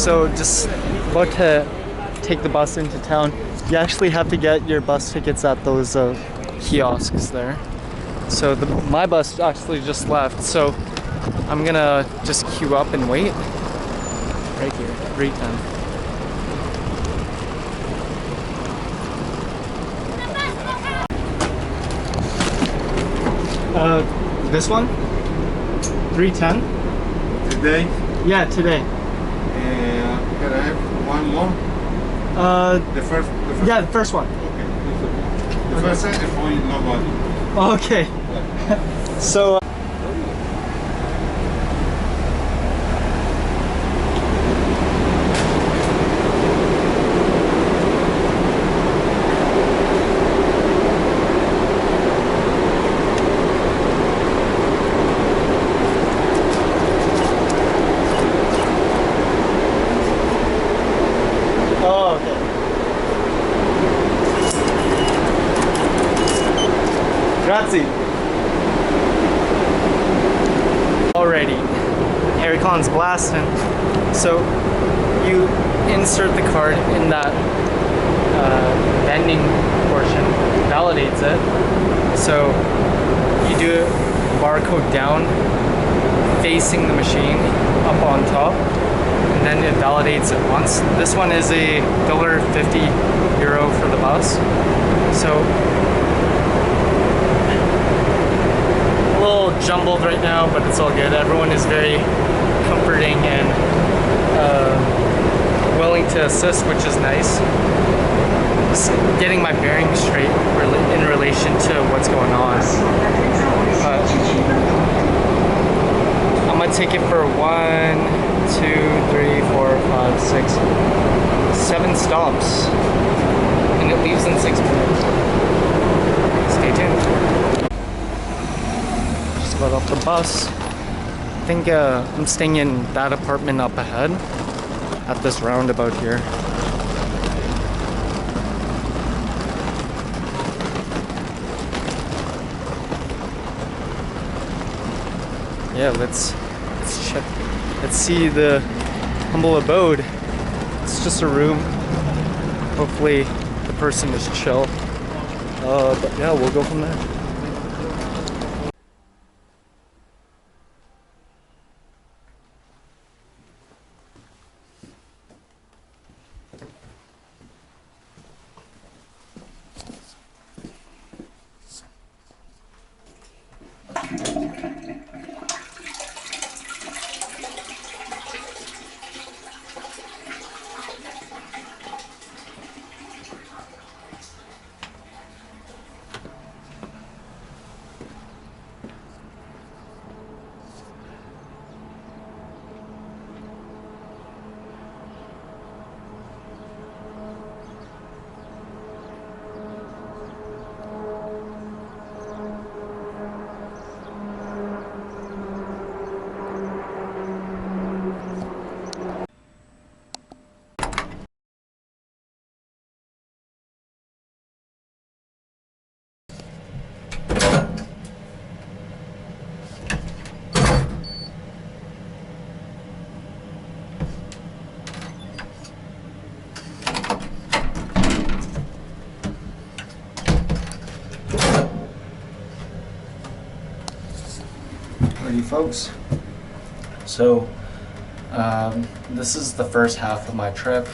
So just about to take the bus into town. You actually have to get your bus tickets at those kiosks there. So my bus actually just left, so I'm gonna just queue up and wait right here, 310. This one? 310? Today? Yeah, today. Can I have one more? The first yeah, the first one. Okay. The first set is for nobody. Okay. So grazie. Alrighty, aircon's blasting. So you insert the card in that vending portion, validates it. So you do barcode down, facing the machine, up on top, and then it validates it once. This one is a €50 for the bus. So a little jumbled right now, but it's all good. Everyone is very comforting and willing to assist, which is nice. Just getting my bearings straight in relation to what's going on. I'm gonna take it for 1, 2, 3, 4, 5, 6, 7 stops, and it leaves in 6 minutes. Stay tuned. Got off the bus. I think I'm staying in that apartment up ahead at this roundabout here. Yeah, let's check. Let's see the humble abode. It's just a room. Hopefully the person is chill. But yeah, we'll go from there. Folks, so this is the first half of my trip.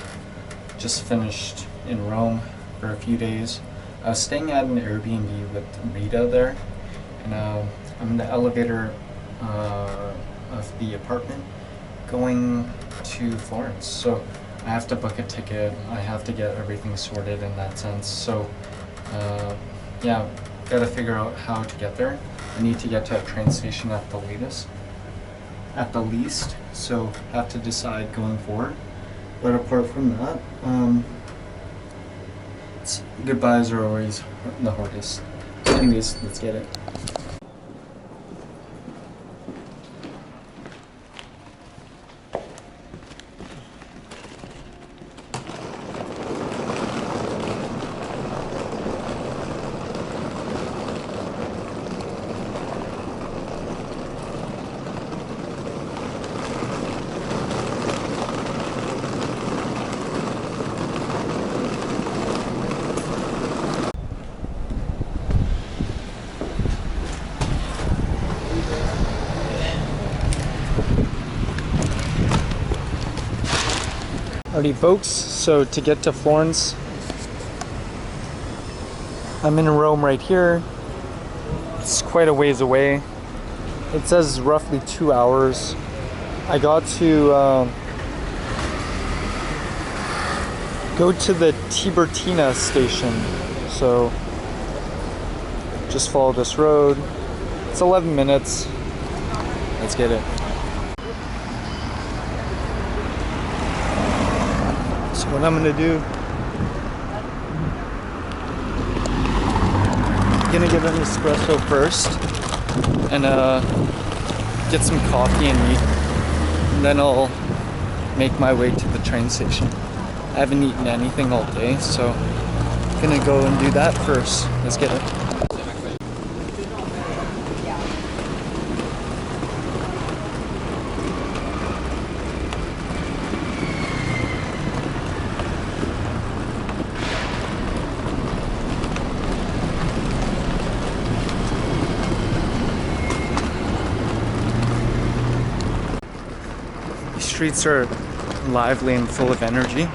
Just finished in Rome for a few days. I was staying at an Airbnb with Rita there, and I'm in the elevator of the apartment going to Florence. So I have to book a ticket. I have to get everything sorted in that sense. So yeah, gotta figure out how to get there. I need to get to a train station at the least, so have to decide going forward. But apart from that, goodbyes are always the hardest. Anyways, let's get it. Alrighty folks, so to get to Florence, I'm in Rome right here. It's quite a ways away. It says roughly 2 hours. I got to go to the Tiburtina station, so just follow this road. It's 11 minutes. Let's get it. So what I'm gonna do, I'm gonna get an espresso first and get some coffee and eat, and then I'll make my way to the train station. I haven't eaten anything all day, so I'm gonna go and do that first. Let's get it. These streets are lively and full of energy.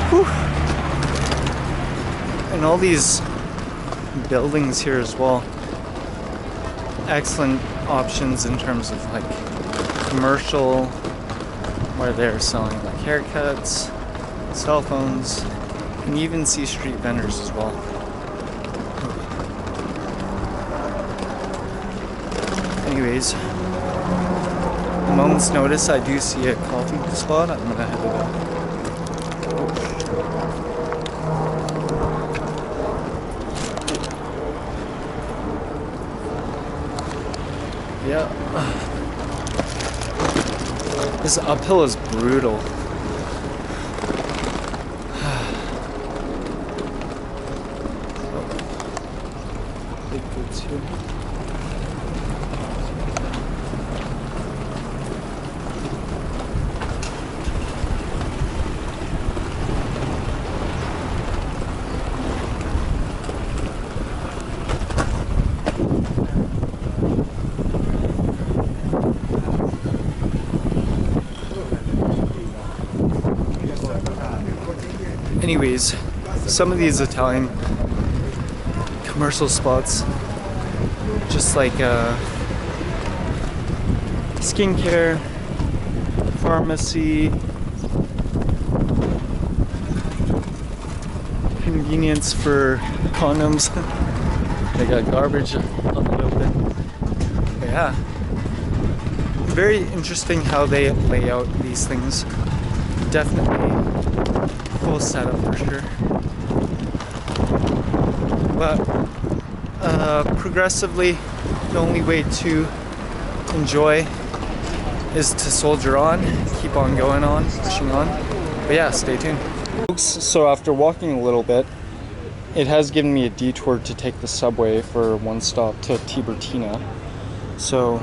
Whew. And all these buildings here as well. Excellent options in terms of like commercial, where they're selling like haircuts, cell phones. You can even see street vendors as well. Anyways, a moment's notice, I do see a coffee spot. I'm gonna head it up. Yeah. This uphill is brutal. Big boots here. Anyways, some of these Italian commercial spots, just like skincare, pharmacy, convenience for condoms. They got garbage on the open. But yeah, very interesting how they lay out these things. Definitely full setup for sure. But progressively, the only way to enjoy is to soldier on, keep on going on, pushing on. But yeah, stay tuned. Folks, so after walking a little bit, it has given me a detour to take the subway for one stop to Tiburtina. So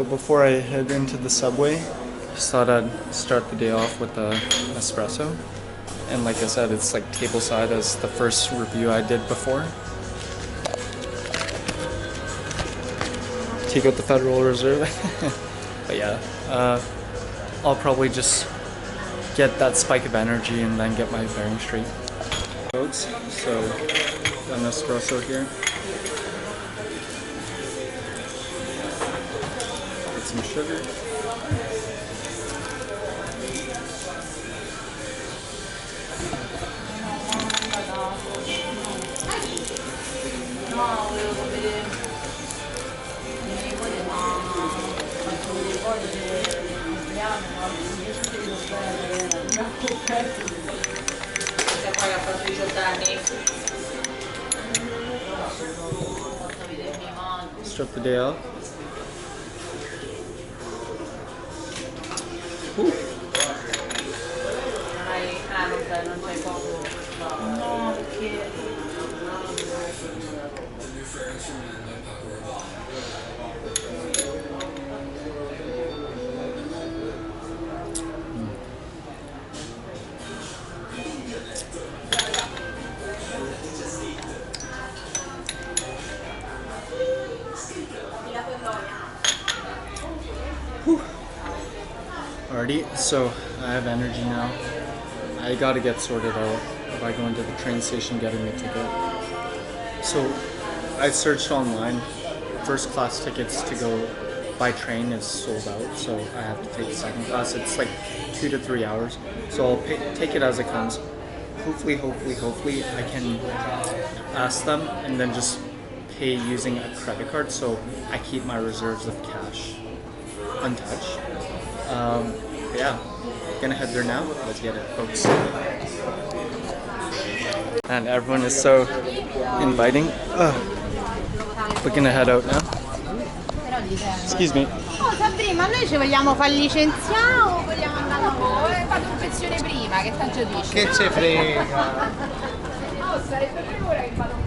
before I head into the subway, just thought I'd start the day off with an espresso. And like I said, it's like tableside as the first review I did before. Take out the Federal Reserve. But yeah, I'll probably just get that spike of energy and then get my bearings straight. Folks, so an espresso here. Get some sugar. Start the day off. party, so I have energy now. I gotta get sorted out by going to the train station, getting a ticket. So I searched online. First class tickets to go by train is sold out, so I have to take the second class. It's like 2 to 3 hours, so I'll take it as it comes. Hopefully I can ask them and then just pay using a credit card, so I keep my reserves of cash untouched. Yeah, gonna head there now. Let's get it, folks. And everyone is so inviting. We're gonna head out now. Excuse me. Oh, Sabrina, noi ci vogliamo far licenziare o vogliamo andare a voi? Fate un pezione prima, che tanto dici? Che ce frega? Oh, sarebbe per ora che vado un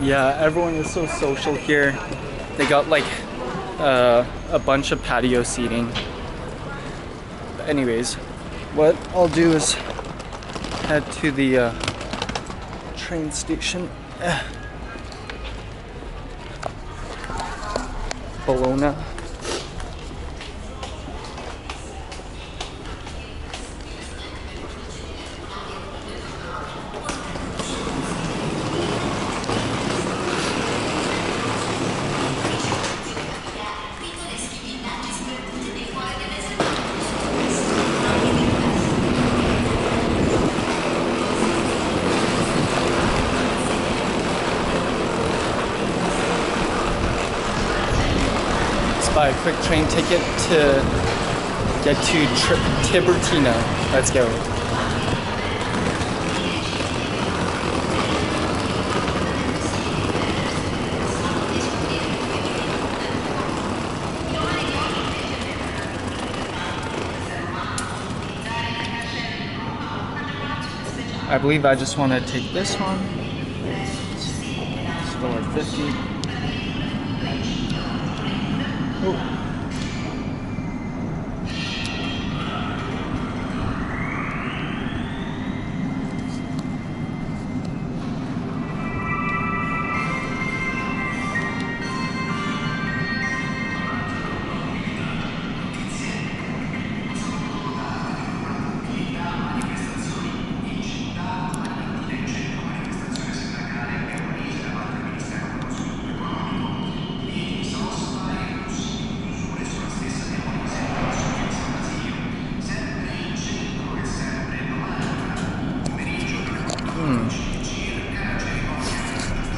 Yeah, everyone is so social here. They got like a bunch of patio seating. But anyways, what I'll do is head to the train station. Bologna. Buy a quick train ticket to get to Tiburtina. Let's go. I believe I just want to take this one. It's $1.50. Oh.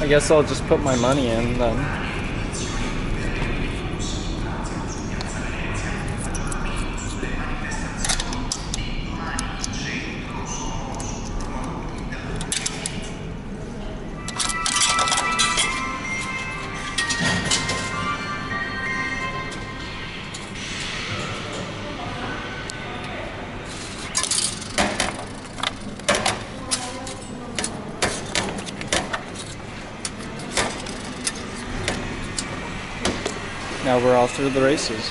I guess I'll just put my money in then. Now we're off to the races.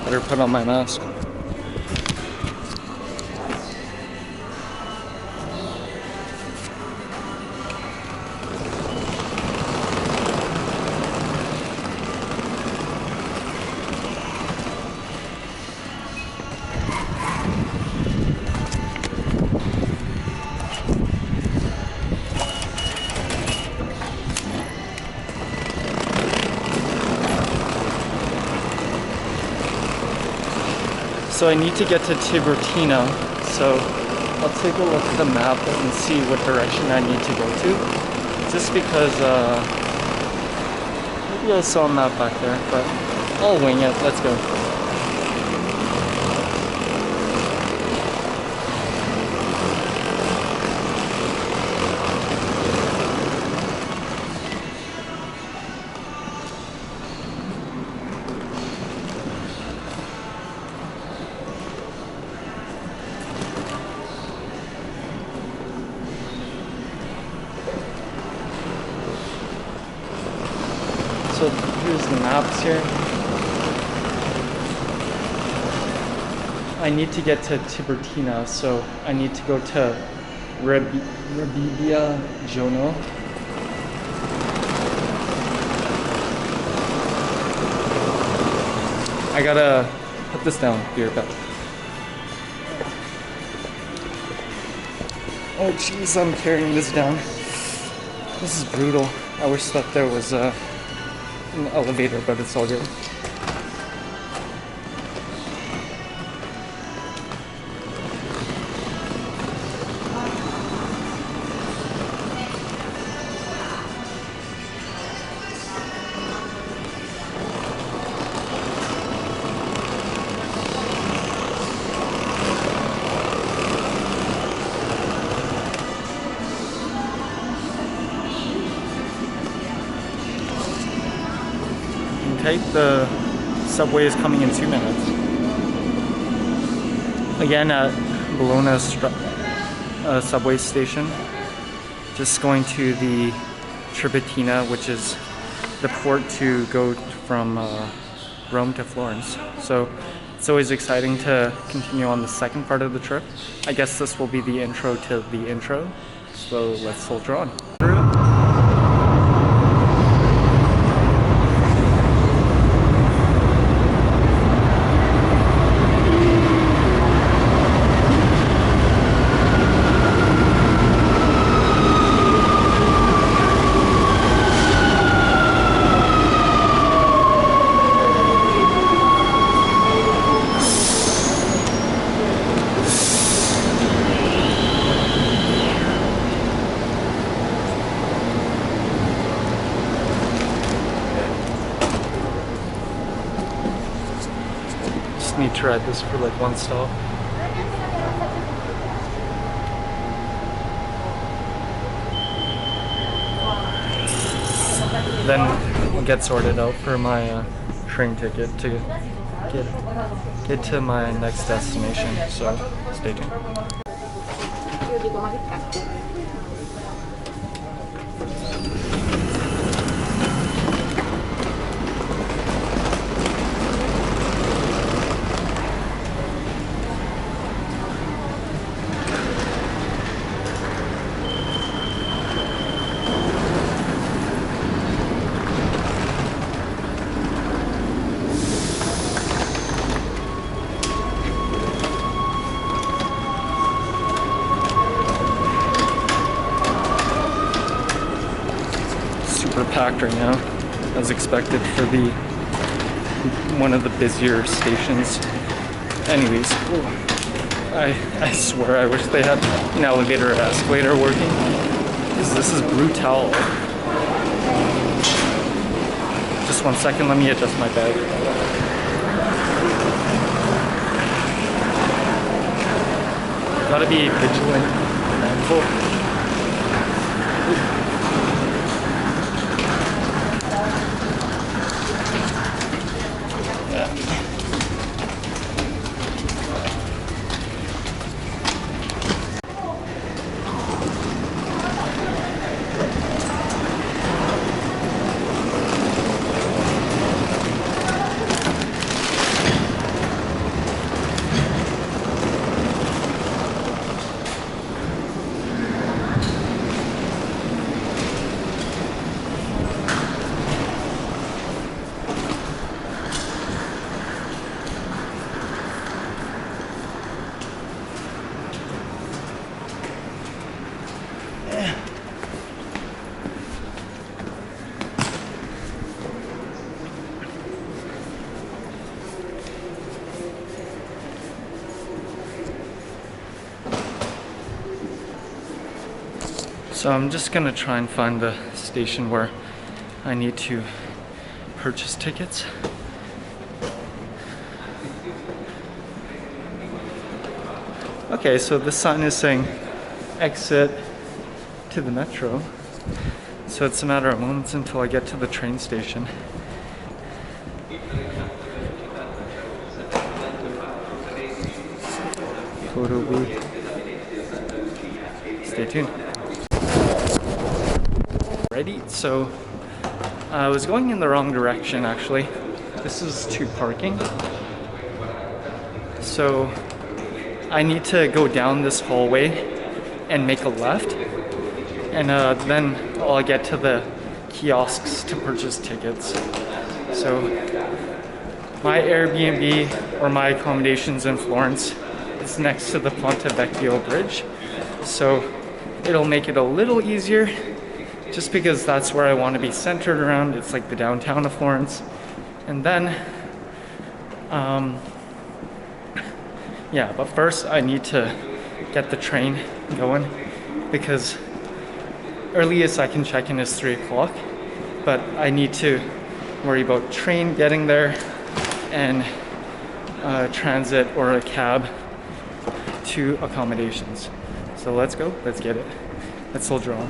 Better put on my mask. So I need to get to Tiburtina, so I'll take a look at the map and see what direction I need to go to. Just because, maybe I saw a map back there, but I'll wing it. Let's go. So here's the maps here. I need to get to Tiburtina, so I need to go to Rebbia Jono. I gotta put this down. Be right back. Oh jeez, I'm carrying this down. This is brutal. I wish that there was an elevator, but it's all good. Okay, the subway is coming in 2 minutes. Again at Bologna subway station. Just going to the Tiburtina, which is the port to go from Rome to Florence. So it's always exciting to continue on the second part of the trip. I guess this will be the intro to the intro. So let's soldier on. Need to ride this for like one stop. Then we'll get sorted out for my train ticket to get to my next destination. So stay tuned. Packed right now, as expected for the one of the busier stations. Anyways, I swear I wish they had an elevator or escalator working, because this is brutal. Just 1 second, let me adjust my bag. Gotta be vigilant and mindful. So I'm just gonna try and find the station where I need to purchase tickets. Okay, so this sign is saying exit to the metro. So it's a matter of moments until I get to the train station. Totally. Stay tuned. Ready? So I was going in the wrong direction actually. This is to parking. So I need to go down this hallway and make a left, and then I'll get to the kiosks to purchase tickets. So my Airbnb or my accommodations in Florence is next to the Ponte Vecchio bridge, so it'll make it a little easier just because that's where I want to be centered around. It's like the downtown of Florence. And then yeah, but first I need to get the train going because earliest I can check in is 3 o'clock, but I need to worry about train getting there and transit or a cab to accommodations. So let's go, let's get it. Let's soldier on.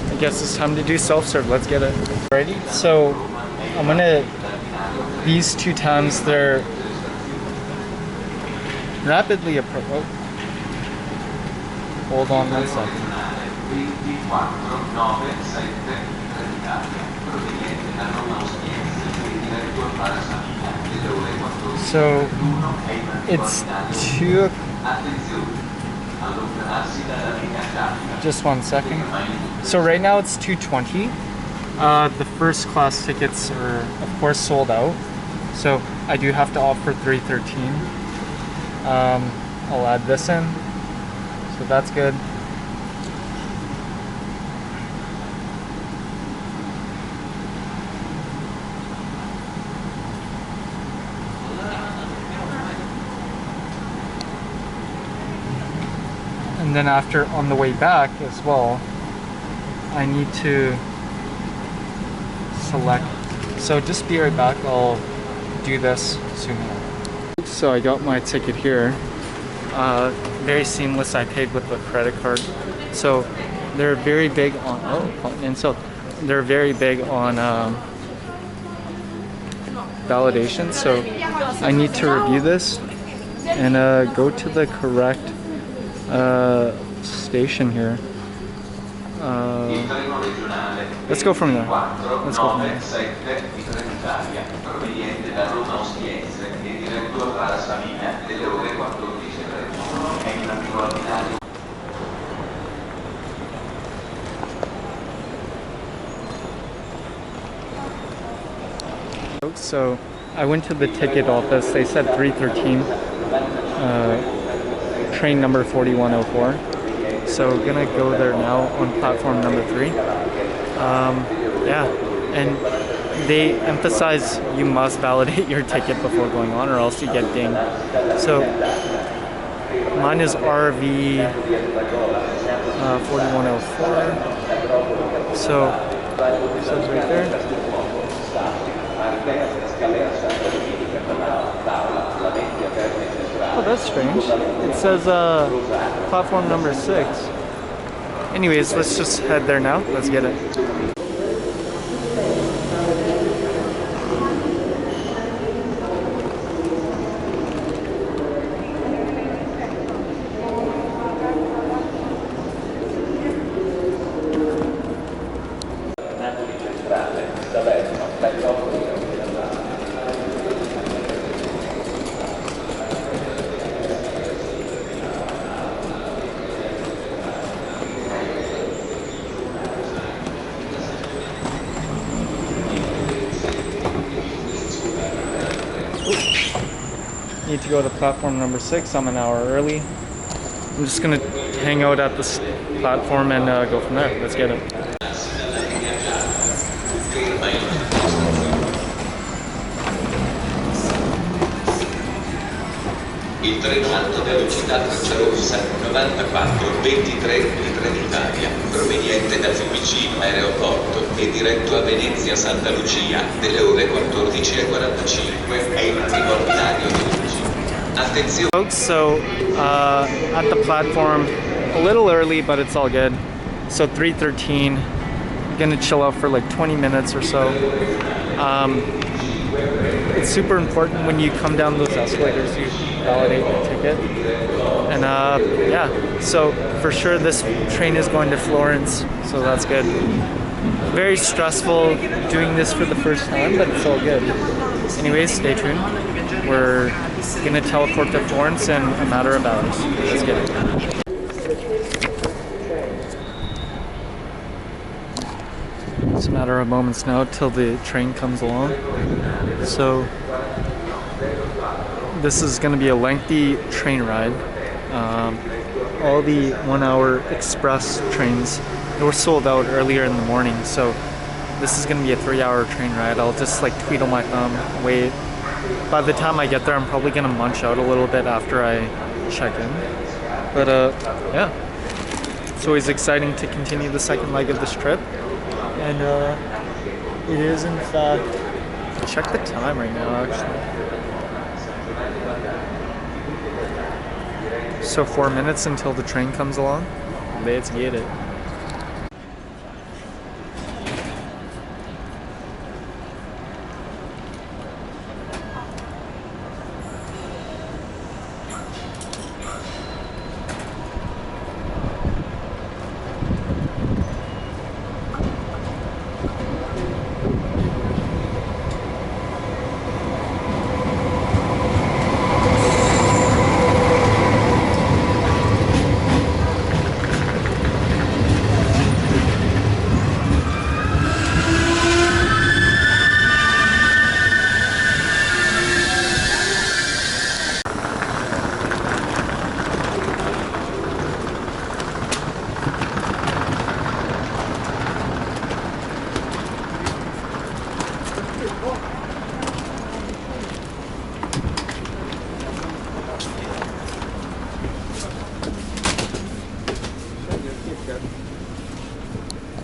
I guess it's time to do self-serve. Let's get it. Ready? So I'm gonna, these 2 times they're rapidly approaching. Hold on 1 second. So it's 2. Just 1 second. So right now it's 2:20. The first class tickets are of course sold out, so I do have to opt for 3:13. I'll add this in, so that's good. And then after, on the way back as well, I need to select. So just be right back, I'll do this soon. So I got my ticket here. Very seamless, I paid with a credit card. So they're very big on, and so they're very big on validation. So I need to review this and go to the correct station here. Let's go from there. Let's go from there. So I went to the ticket office. They said 3:13. Train number 4104. So gonna go there now on platform number 3. Yeah, and they emphasize you must validate your ticket before going on or else you get dinged. So mine is RV 4104. So it says right there. Oh, that's strange. It says platform number 6. Anyways, let's just head there now. Let's get it. Need to go to platform number 6. I'm an hour early. I'm just gonna hang out at this platform and go from there. Let's get it. Il treno alto velocità Frecciarossa 9423 di Trenitalia, proveniente da Fiumicino Aeroporto e diretto a Venezia Santa Lucia, delle ore 14:45, è il primo binario veloce. Attenzione. Folks, so at the platform, a little early, but it's all good. So 3:13, gonna chill out for like 20 minutes or so. It's super important when you come down those escalators, you validate your ticket. And yeah, so for sure this train is going to Florence, so that's good. Very stressful doing this for the first time, but it's all good. Anyways, stay tuned. We're gonna teleport to Florence in a matter of hours. Let's get it. It's a matter of moments now till the train comes along. So this is going to be a lengthy train ride. All the 1 hour express trains, they were sold out earlier in the morning, so this is going to be a 3-hour train ride. I'll just like twiddle my thumb, wait. By the time I get there, I'm probably going to munch out a little bit after I check in. But yeah, it's always exciting to continue the second leg of this trip. And it is in fact, check the time right now actually. So 4 minutes until the train comes along. Let's get it.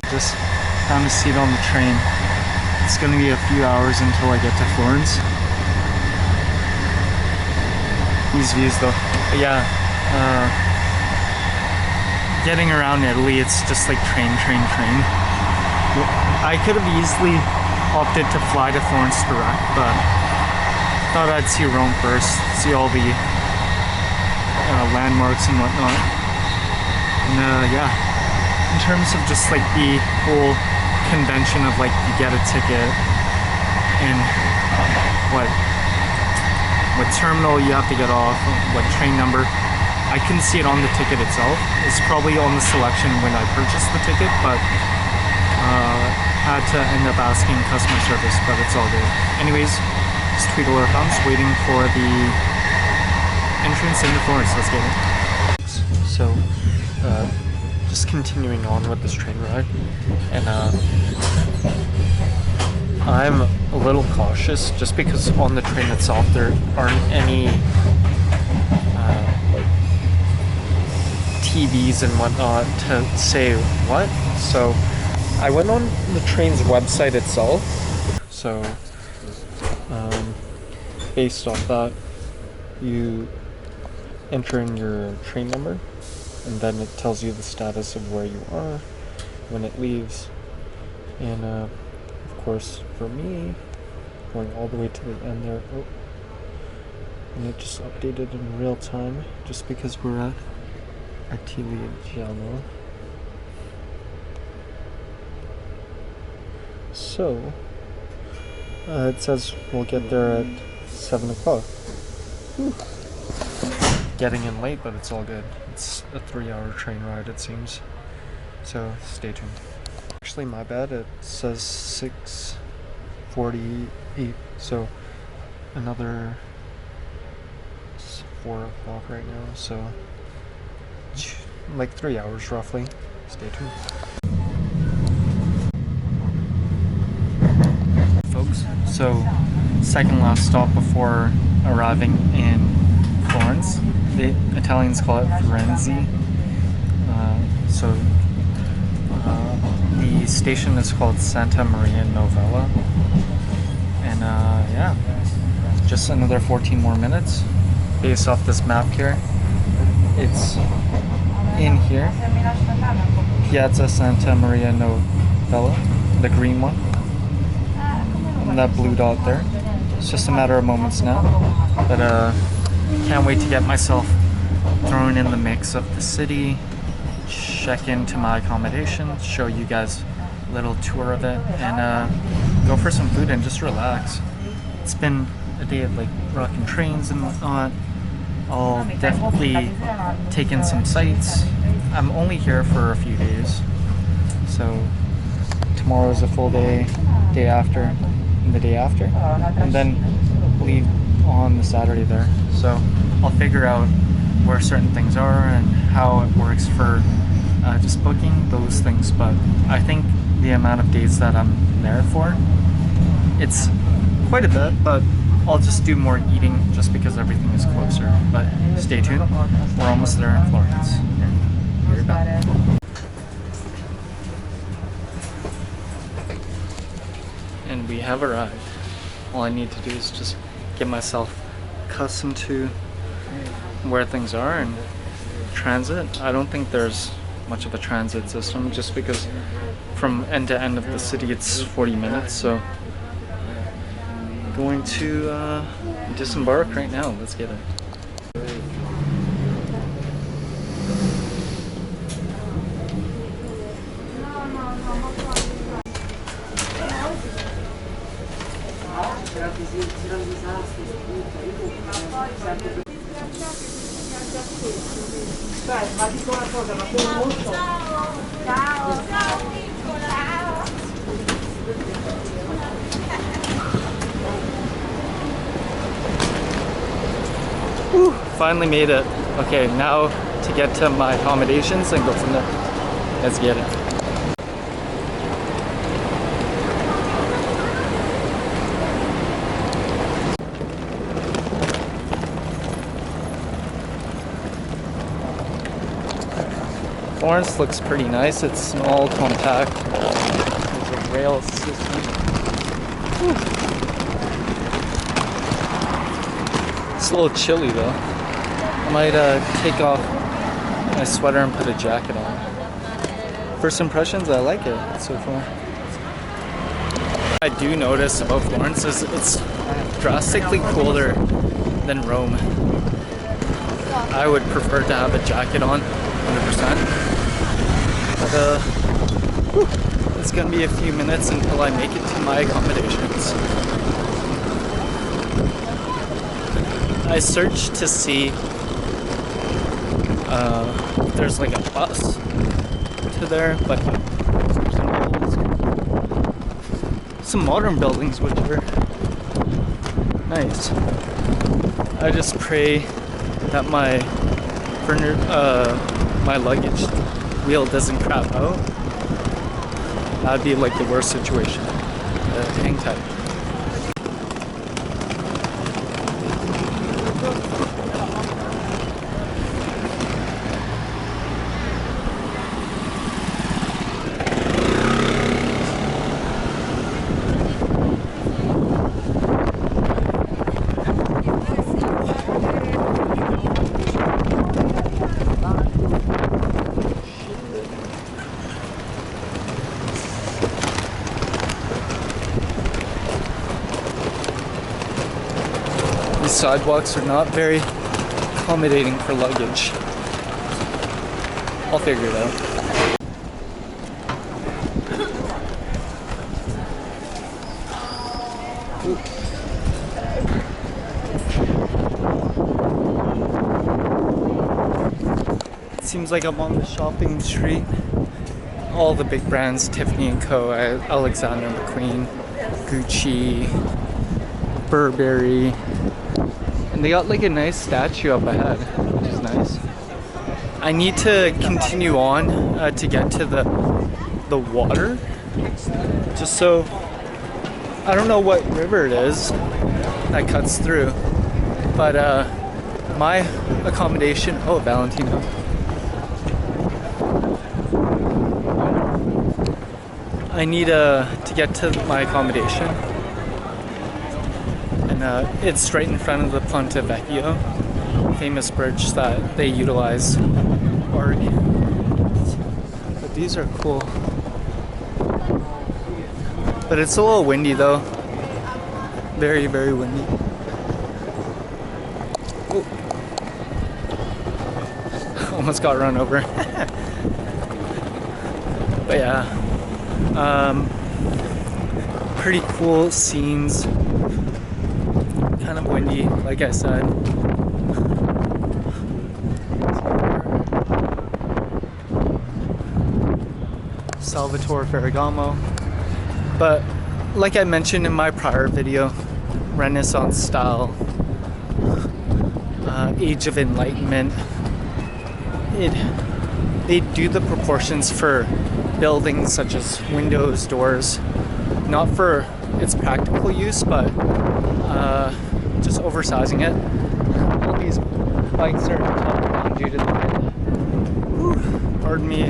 Just found a seat on the train. It's gonna be a few hours until I get to Florence. These views though, but yeah, getting around Italy, it's just like train. I could have easily opted to fly to Florence direct, but thought I'd see Rome first, see all the landmarks and whatnot. And yeah, in terms of just like the whole convention of like you get a ticket and what terminal you have to get off, what train number. I couldn't see it on the ticket itself. It's probably on the selection when I purchased the ticket, but had to end up asking customer service, but it's all good. Anyways, just twiddle our thumbs, waiting for the entrance into Florence. Let's get it. So, just continuing on with this train ride, and I'm a little cautious just because on the train itself there aren't any like TVs and whatnot to say what. So I went on the train's website itself. So based off that, you enter in your train number, and then it tells you the status of where you are when it leaves. And of course for me, going all the way to the end there, and it just updated in real time just because we're at Attigliano. So it says we'll get there at 7 o'clock. Getting in late, but it's all good. It's a 3-hour train ride, it seems. So stay tuned. Actually, my bad. It says 6:48. So another 4 o'clock right now. So like 3 hours roughly. Stay tuned. Folks, so second last stop before arriving in Florence. The Italians call it Firenze. The station is called Santa Maria Novella. And yeah, just another 14 more minutes. Based off this map here, it's in here. Piazza Santa Maria Novella, the green one. And that blue dot there. It's just a matter of moments now. But can't wait to get myself thrown in the mix of the city, check into my accommodations, show you guys a little tour of it, and go for some food and just relax. It's been a day of like rocking trains and whatnot. I'll definitely take in some sights. I'm only here for a few days, so tomorrow's a full day, day after, and the day after, and then leave on the Saturday there. So I'll figure out where certain things are and how it works for just booking those things. But I think the amount of days that I'm there for, it's quite a bit, but I'll just do more eating just because everything is closer. But stay tuned, we're almost there in Florence. Here we go. And we have arrived. All I need to do is just get myself accustomed to where things are. And transit, I don't think there's much of a transit system, just because from end to end of the city it's 40 minutes. So going to disembark right now. Let's get it. Ma dico una cosa, ma sono molto. Ciao, ciao piccola. Finally made it. Okay, now to get to my accommodations and go from there. Let's get it. Florence looks pretty nice. It's small, compact. There's a rail system. Whew. It's a little chilly though. I might take off my sweater and put a jacket on. First impressions, I like it so far. I do notice about Florence is it's drastically colder than Rome. I would prefer to have a jacket on, 100%. But it's gonna be a few minutes until I make it to my accommodations. I searched to see if there's like a bus to there, but some modern buildings which are nice. I just pray that my luggage wheel doesn't crap out. That'd be like the worst situation. Hang tight. Sidewalks are not very accommodating for luggage. I'll figure it out. It seems like I'm on the shopping street. All the big brands, Tiffany & Co., Alexander McQueen, Gucci, Burberry. And they got like a nice statue up ahead, which is nice. I need to continue on to get to the water. Just so, I don't know what river it is that cuts through, but my accommodation. Oh, Valentino. I need to get to my accommodation, and it's right in front of the Ponte Vecchio, famous bridge that they utilize. But these are cool. But it's a little windy though. Very, very windy. Ooh. Almost got run over. But yeah. Pretty cool scenes. Kind of windy, like I said. Salvatore Ferragamo. But like I mentioned in my prior video, Renaissance style, Age of Enlightenment, they do the proportions for buildings such as windows, doors, not for its practical use, but just oversizing it. All these bikes are top down due to the wind. Whew, pardon me.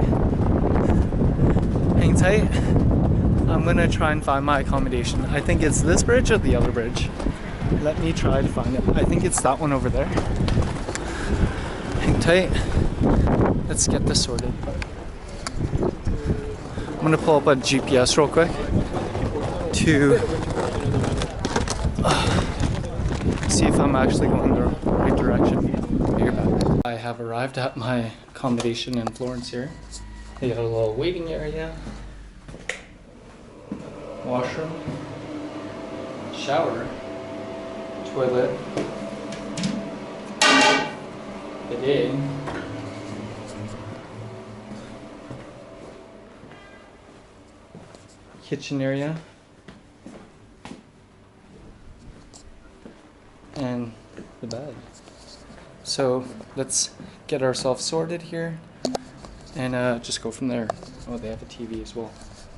Hang tight. I'm gonna try and find my accommodation. I think it's this bridge or the other bridge. Let me try to find it. I think it's that one over there. Hang tight. Let's get this sorted. I'm gonna pull up a GPS real quick to see if I'm actually going the right direction. Here back. I have arrived at my accommodation in Florence here. They got a little waiting area, washroom, shower, toilet, bidet, kitchen area, and the bed. So let's get ourselves sorted here and just go from there. Oh, they have a TV as well.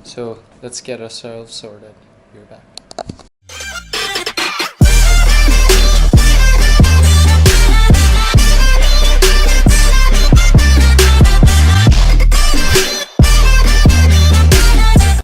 So let's get ourselves sorted. Be right back.